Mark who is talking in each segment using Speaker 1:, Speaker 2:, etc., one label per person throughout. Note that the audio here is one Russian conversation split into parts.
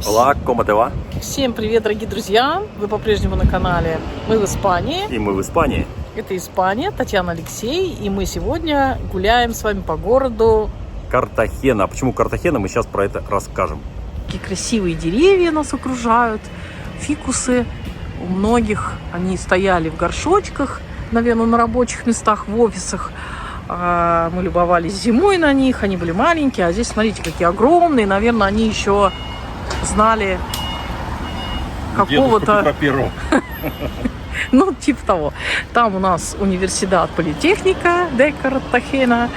Speaker 1: Hola, ¿cómo te va?
Speaker 2: Всем привет, дорогие друзья! Вы по-прежнему на канале «Мы в Испании».
Speaker 1: И мы в Испании.
Speaker 2: Это Испания, Татьяна, Алексей. И мы сегодня гуляем с вами по городу.
Speaker 1: Картахена. А почему Картахена, мы сейчас про это расскажем.
Speaker 2: Какие красивые деревья нас окружают. Фикусы. У многих они стояли в горшочках, наверное, на рабочих местах, в офисах. Мы любовались зимой на них. Они были маленькие. А здесь, смотрите, какие огромные. Наверное, они еще знали какого-то... Ну, типа того. Там у нас университет политехника де Картахена.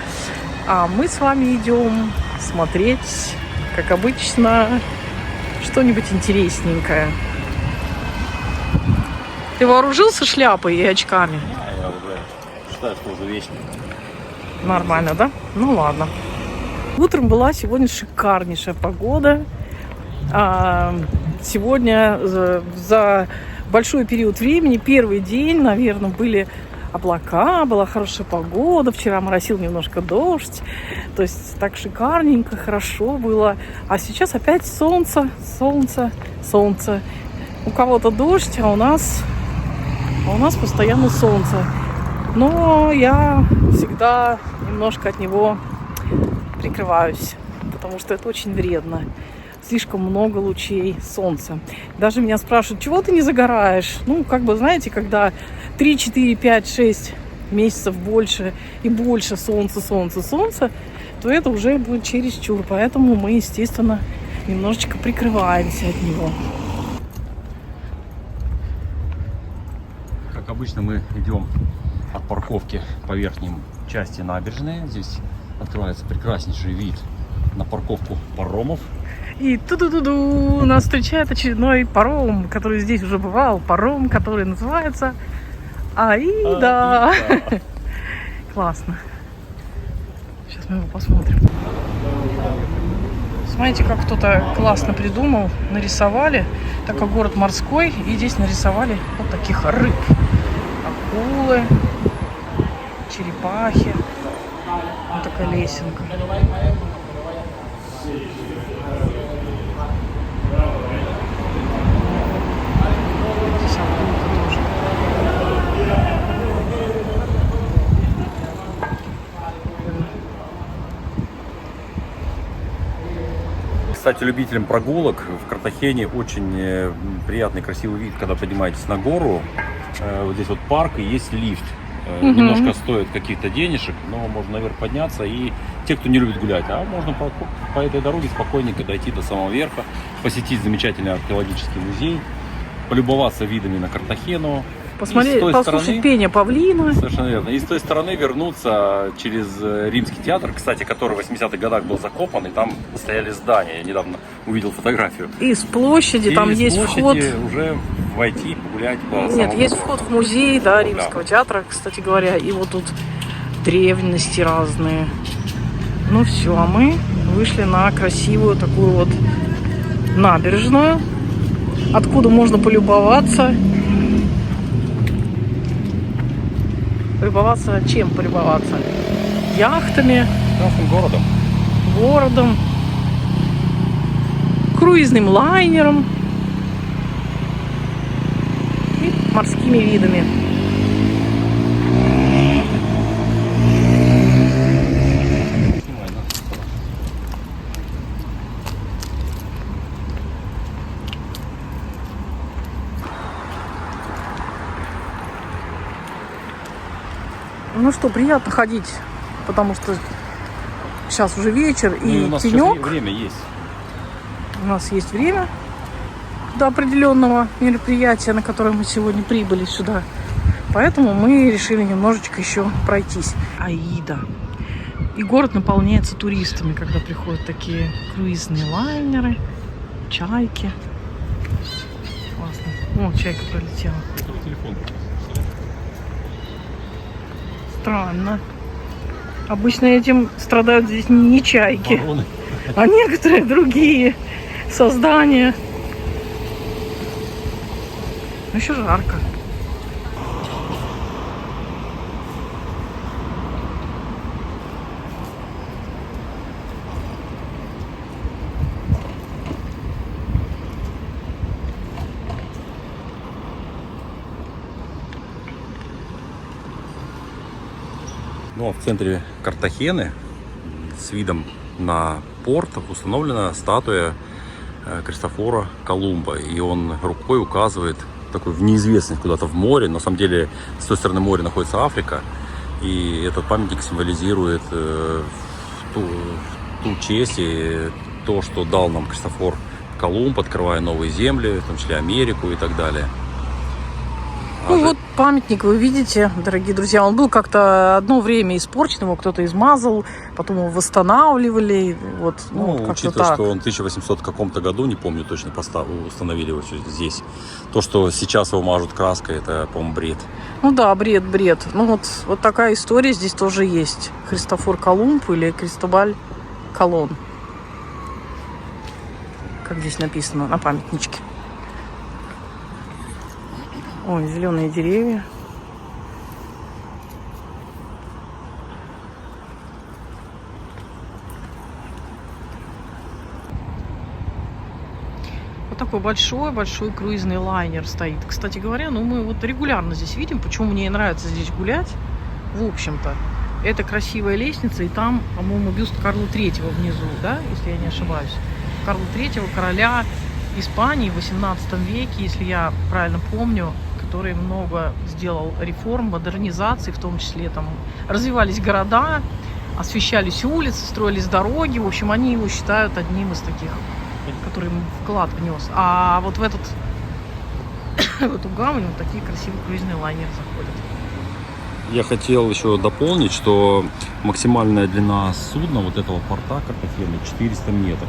Speaker 2: А мы с вами идем смотреть, как обычно, что-нибудь интересненькое. Ты вооружился шляпой и очками?
Speaker 1: Я уже считаю, что уже вечный.
Speaker 2: Нормально, да? Ну ладно. Утром была сегодня шикарнейшая погода. Сегодня за большой период времени, первый день, наверное, были облака, была хорошая погода. Вчера моросил немножко дождь. То есть так шикарненько, хорошо было. А сейчас опять солнце. У кого-то дождь, а у нас постоянно солнце. Но я всегда немножко от него прикрываюсь, потому что это очень вредно. Слишком много лучей солнца. Даже меня спрашивают, чего ты не загораешь? Ну, как бы, знаете, когда 3, 4, 5, 6 месяцев больше и больше солнца, то это уже будет чересчур. Поэтому мы, естественно, немножечко прикрываемся от него.
Speaker 1: Как обычно, мы идем от парковки по верхней части набережной. Здесь открывается прекраснейший вид на парковку паромов.
Speaker 2: И ту-ду-ду-ду нас встречает очередной паром, который здесь уже бывал. Паром, который называется Аида. Классно. Сейчас мы его посмотрим. Смотрите, как кто-то классно придумал. Нарисовали. Так как город морской. И здесь нарисовали вот таких рыб. Акулы, черепахи. Вот такая лесенка.
Speaker 1: Кстати, любителям прогулок в Картахене очень приятный, красивый вид, когда поднимаетесь на гору. Вот здесь вот парк и есть лифт. Немножко стоит каких-то денежек, но можно наверх подняться. И те, кто не любит гулять, можно по этой дороге спокойненько дойти до самого верха, посетить замечательный археологический музей, полюбоваться видами на Картахену.
Speaker 2: Посмотреть, послушать пение павлина.
Speaker 1: Совершенно верно. И с той стороны вернуться через Римский театр, кстати, который в 80-х годах был закопан, и там стояли здания. Я недавно увидел фотографию.
Speaker 2: И с площади, там есть вход.
Speaker 1: Уже войти, погулять по
Speaker 2: Нет, есть вход в музей, да, Римского театра, кстати говоря. И вот тут древности разные. Ну все, а мы вышли на красивую такую вот набережную, откуда можно полюбоваться. Полюбоваться чем полюбоваться? Яхтами.
Speaker 1: Красным
Speaker 2: городом. Круизным лайнером. И морскими видами. Ну что, приятно ходить, потому что сейчас уже вечер и
Speaker 1: у нас
Speaker 2: тенек.
Speaker 1: Время есть.
Speaker 2: У нас есть время до определенного мероприятия, на которое мы сегодня прибыли сюда. Поэтому мы решили немножечко еще пройтись. Аида. И город наполняется туристами, когда приходят такие круизные лайнеры, чайки. Классно. О, чайка пролетела.
Speaker 1: Телефон.
Speaker 2: Странно. Обычно этим страдают здесь не чайки,
Speaker 1: Вороны.
Speaker 2: а некоторые другие создания. Но еще жарко.
Speaker 1: Ну а в центре Картахены с видом на порт установлена статуя Кристофора Колумба. И он рукой указывает такой в неизвестность куда-то в море. На самом деле с той стороны моря находится Африка. И этот памятник символизирует ту честь и то, что дал нам Кристофор Колумб, открывая новые земли, в том числе Америку и так далее.
Speaker 2: Ну вот памятник, вы видите, дорогие друзья, он был как-то одно время испорчен, его кто-то измазал, потом его восстанавливали, вот, вот как-то
Speaker 1: учитывая,
Speaker 2: так.
Speaker 1: что он в 1800 каком-то году, не помню точно, установили его здесь. То, что сейчас его мажут краской, это, по-моему, бред.
Speaker 2: Ну да, бред. Ну вот такая история здесь тоже есть. Христофор Колумб или Кристобаль Колон. Как здесь написано на памятничке. Ой, зеленые деревья. Вот такой большой круизный лайнер стоит. Кстати говоря, ну мы вот регулярно здесь видим. Почему мне нравится здесь гулять? В общем-то, это красивая лестница, и там, по-моему, бюст Карла III внизу, да, если я не ошибаюсь. Карла III, короля Испании в 18 веке, если я правильно помню, который много сделал реформ, модернизаций, в том числе там развивались города, освещались улицы, строились дороги. В общем, они его считают одним из таких, который вклад внес. А вот в эту гавань вот такие красивые круизные лайнеры заходят.
Speaker 1: Я хотел еще дополнить, что максимальная длина судна вот этого порта Картахены 400 метров.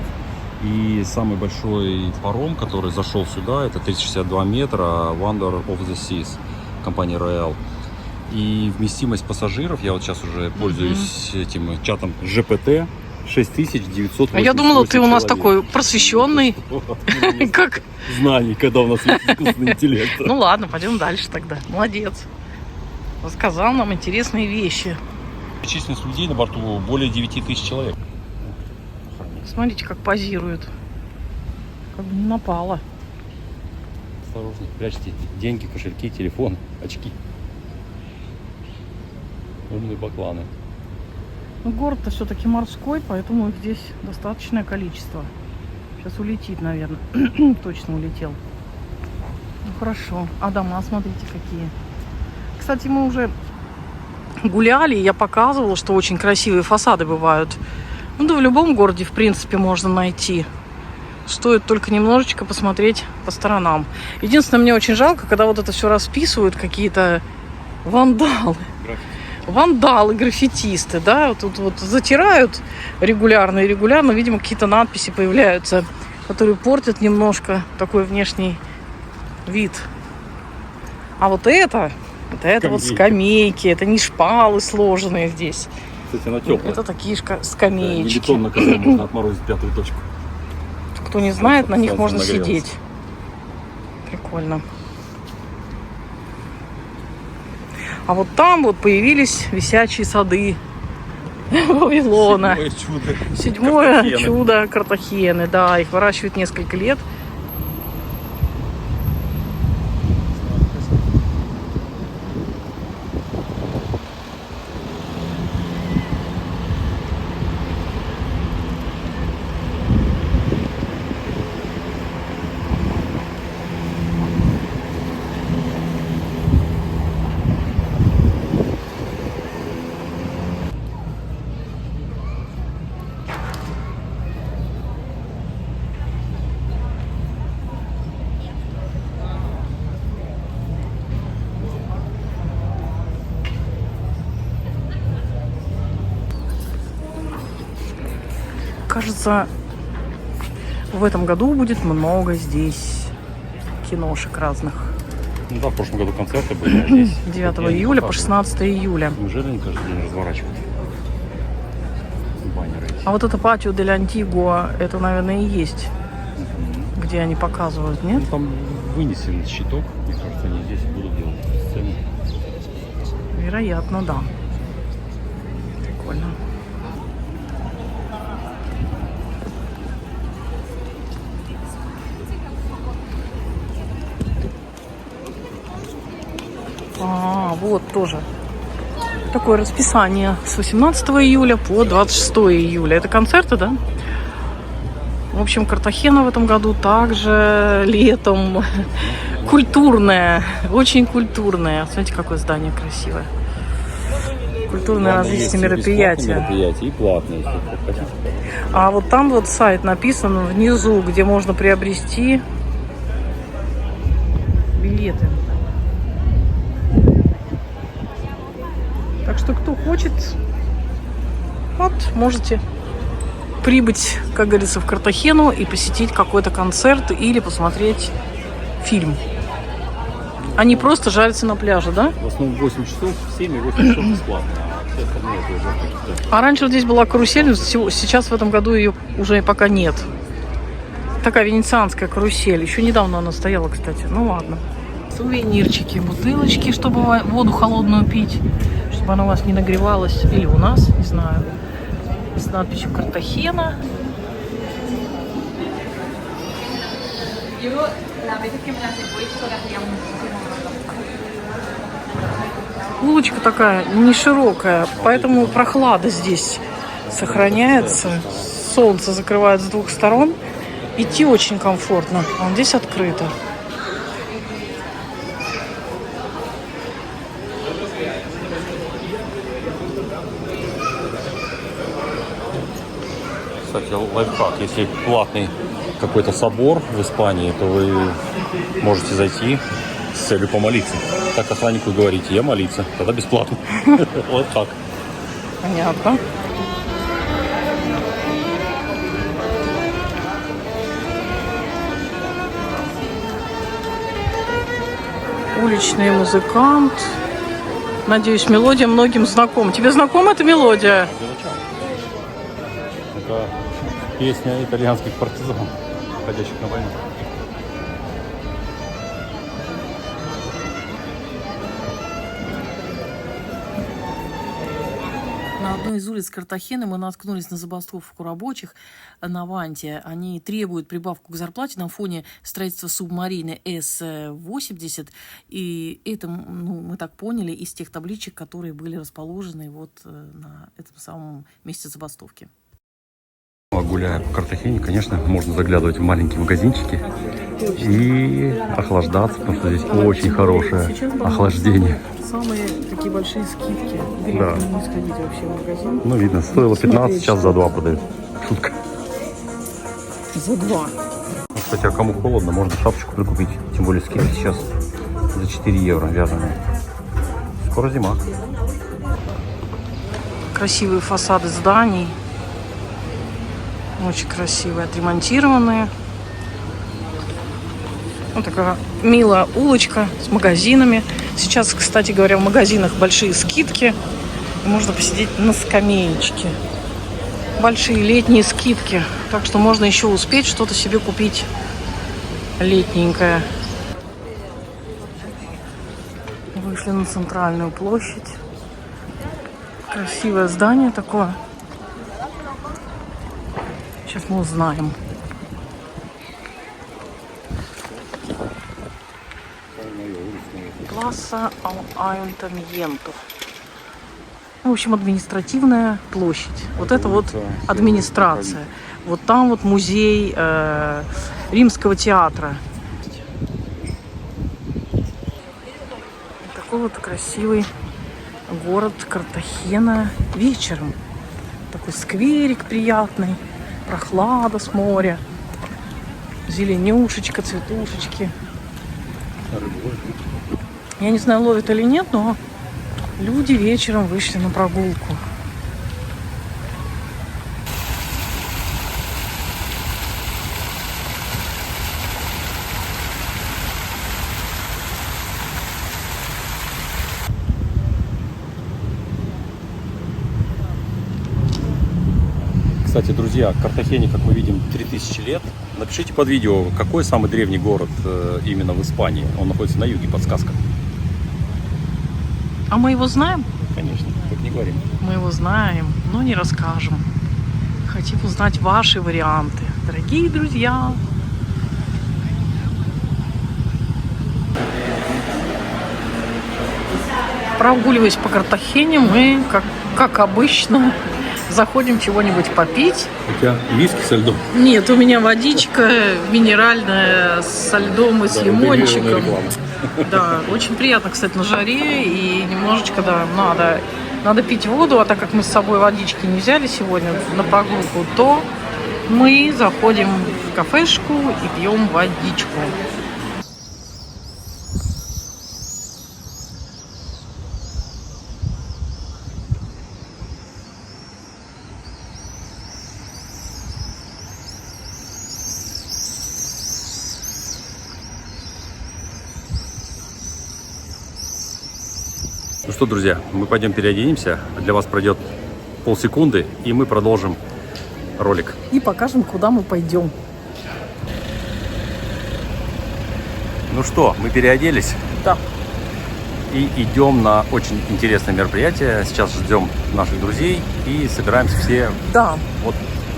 Speaker 1: И самый большой паром, который зашел сюда, это 362 метра, Wonder of the Seas, компания Royal. И вместимость пассажиров, я вот сейчас уже пользуюсь этим чатом ЖПТ, 6988
Speaker 2: А я думала, ты у нас
Speaker 1: человек.
Speaker 2: такой просвещенный, как...
Speaker 1: Знаний, когда у нас есть искусственный интеллект.
Speaker 2: Ну ладно, пойдем дальше тогда. Молодец. Рассказал нам интересные вещи.
Speaker 1: Численность людей на борту более 9000 человек.
Speaker 2: Смотрите, как позируют. Как бы не напало.
Speaker 1: Осторожно, прячьте деньги, кошельки, телефон, очки. Умные бакланы.
Speaker 2: Ну, город-то все-таки морской, поэтому их здесь достаточное количество. Сейчас улетит, наверное. Точно улетел. Ну, хорошо. А дома, смотрите, какие. Кстати, мы уже гуляли, и я показывала, что очень красивые фасады бывают. Ну да в любом городе, в принципе, можно найти. Стоит только немножечко посмотреть по сторонам. Единственное, мне очень жалко, когда вот это все расписывают какие-то вандалы. Вандалы, граффитисты, да, вот тут вот затирают регулярно, видимо, какие-то надписи появляются, которые портят немножко такой внешний вид. А вот это вот скамейки, это не шпалы сложенные здесь.
Speaker 1: Кстати, она теплая.
Speaker 2: Это такие скамеечки.
Speaker 1: Не бетон, на котором можно отморозить пятую точку.
Speaker 2: Кто не знает, на них
Speaker 1: Солнце
Speaker 2: можно
Speaker 1: нагрелось.
Speaker 2: сидеть. Прикольно. А вот там вот появились висячие сады Вавилона. Седьмое чудо Картахены. Да, их выращивают несколько лет. Кажется, в этом году будет много здесь киношек разных.
Speaker 1: Ну да, в прошлом году концерты были. А здесь
Speaker 2: 9 июля по 16 июля.
Speaker 1: Неужели они каждый день разворачивают баннеры эти?
Speaker 2: А вот это патио дель Антигуа, это, наверное, и есть, где они показывают, нет?
Speaker 1: Ну, там вынесен щиток. Мне кажется, они здесь будут делать сцену.
Speaker 2: Вероятно, да. Прикольно. А, вот тоже. такое расписание с 18 июля по 26 июля. Это концерты, да? В общем, Картахена в этом году также летом культурная, очень культурная. Смотрите, какое здание красивое. Культурные различные мероприятия.
Speaker 1: И платные.
Speaker 2: А вот там вот сайт написан внизу, где можно приобрести билеты. Так что кто хочет, вот можете прибыть, как говорится, в Картахену и посетить какой-то концерт или посмотреть фильм. Они просто жарятся на пляже, да?
Speaker 1: В основном 8 часов, 7 и 8 часов бесплатно. Все остальные это уже какие-то...
Speaker 2: А раньше вот здесь была карусель, но сейчас в этом году ее уже пока нет. Такая венецианская карусель. Еще недавно она стояла, кстати. Ну ладно. Сувенирчики, бутылочки, чтобы воду холодную пить, чтобы она у вас не нагревалась. Или у нас, не знаю. С надписью Картахена. Улочка такая не широкая, поэтому прохлада здесь сохраняется. Солнце закрывает с двух сторон. Идти очень комфортно. А здесь открыто.
Speaker 1: Кстати, лайфхак. Если платный какой-то собор в Испании, то вы можете зайти с целью помолиться. Так охраннику говорите, я молиться, тогда бесплатно. Лайфхак.
Speaker 2: Понятно. Уличный музыкант. Надеюсь, мелодия многим знакома. Тебе знакома эта мелодия?
Speaker 1: Это песня итальянских партизан, ходящих на войну.
Speaker 2: На одной из улиц Картахены мы наткнулись на забастовку рабочих на Ванте. Они требуют прибавку к зарплате на фоне строительства субмарины С-80. И это, мы так поняли, из тех табличек, которые были расположены вот на этом самом месте забастовки.
Speaker 1: Гуляя по Картахене, конечно, можно заглядывать в маленькие магазинчики и охлаждаться, потому что здесь очень хорошее охлаждение.
Speaker 2: Самые такие большие скидки. Грех
Speaker 1: Да.
Speaker 2: не сходить вообще в магазин.
Speaker 1: Ну, видно, стоило 15, сейчас за 2 продают. Шутка.
Speaker 2: За 2.
Speaker 1: Ну, кстати, а кому холодно, можно шапочку прикупить. Тем более скидки сейчас за 4 евро вязаные. Скоро зима.
Speaker 2: Красивые фасады зданий. Очень красивые, отремонтированные. Вот такая милая улочка с магазинами. Сейчас, кстати говоря, в магазинах большие скидки. И можно посидеть на скамеечке. Большие летние скидки. Так что можно еще успеть что-то себе купить летненькое. Вышли на центральную площадь. Красивое здание такое. Сейчас мы узнаем. Пласа Ayuntamiento. В общем, административная площадь. Вот это вот администрация. Вот там вот музей Римского театра. Такой вот красивый город Картахена вечером. Такой скверик приятный. Прохлада с моря. Зеленюшечка, цветушечки. Я не знаю, ловят или нет, но люди вечером вышли на прогулку.
Speaker 1: Кстати, друзья, Картахене, как мы видим, 3000 лет. Напишите под видео, какой самый древний город именно в Испании. Он находится на юге, подсказка.
Speaker 2: А мы его знаем?
Speaker 1: Конечно, так не говорим.
Speaker 2: Мы его знаем, но не расскажем. Хотим узнать ваши варианты. Дорогие друзья! Прогуливаясь по Картахене, мы, как обычно, заходим чего-нибудь попить.
Speaker 1: У тебя виски со льдом?
Speaker 2: Нет, у меня водичка минеральная со льдом и с лимончиком. Да, очень приятно, кстати, на жаре. И немножечко, да, надо пить воду. А так как мы с собой водички не взяли сегодня на прогулку, то мы заходим в кафешку и пьем водичку.
Speaker 1: Ну что, друзья, мы пойдем переоденемся. Для вас пройдет полсекунды, и мы продолжим ролик.
Speaker 2: И покажем, куда мы пойдем.
Speaker 1: Ну что, мы переоделись
Speaker 2: Да.
Speaker 1: и идем на очень интересное мероприятие. Сейчас ждем наших друзей и собираемся все
Speaker 2: Да.
Speaker 1: вот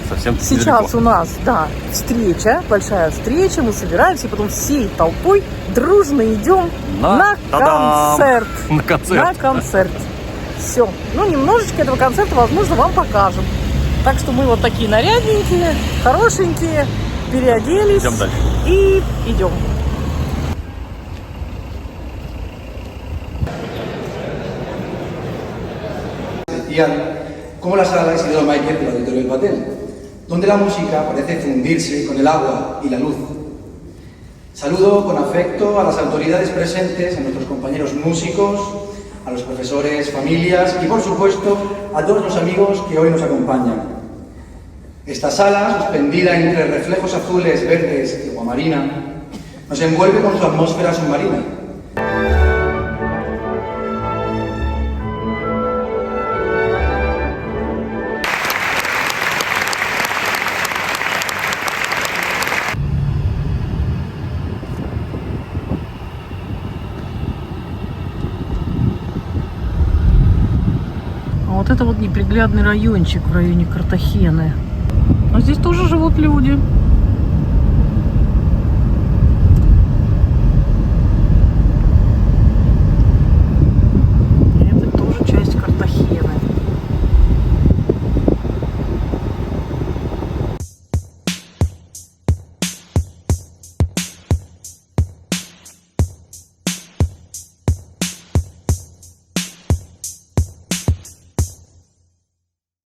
Speaker 1: совсем
Speaker 2: Сейчас
Speaker 1: недалеко.
Speaker 2: у нас, да, встреча, большая встреча. Мы собираемся, и потом всей толпой дружно идем на
Speaker 1: Та-дам!
Speaker 2: концерт.
Speaker 1: На концерт.
Speaker 2: На концерт. Все. Ну, немножечко этого концерта, возможно, вам покажем. Так что мы вот такие нарядненькие, хорошенькие, переоделись.
Speaker 1: Идем дальше.
Speaker 2: И идем.
Speaker 3: Como la sala Isidoro Máquez del Auditorio del Batel, donde la música parece fundirse con el agua y la luz. Saludo con afecto a las autoridades presentes, a nuestros compañeros músicos, a los profesores, familias y, por supuesto, a todos los amigos que hoy nos acompañan. Esta sala, suspendida entre reflejos azules, verdes y aguamarina, nos envuelve con su atmósfera submarina.
Speaker 2: А вот это вот неприглядный райончик в районе Картахены. А здесь тоже живут люди.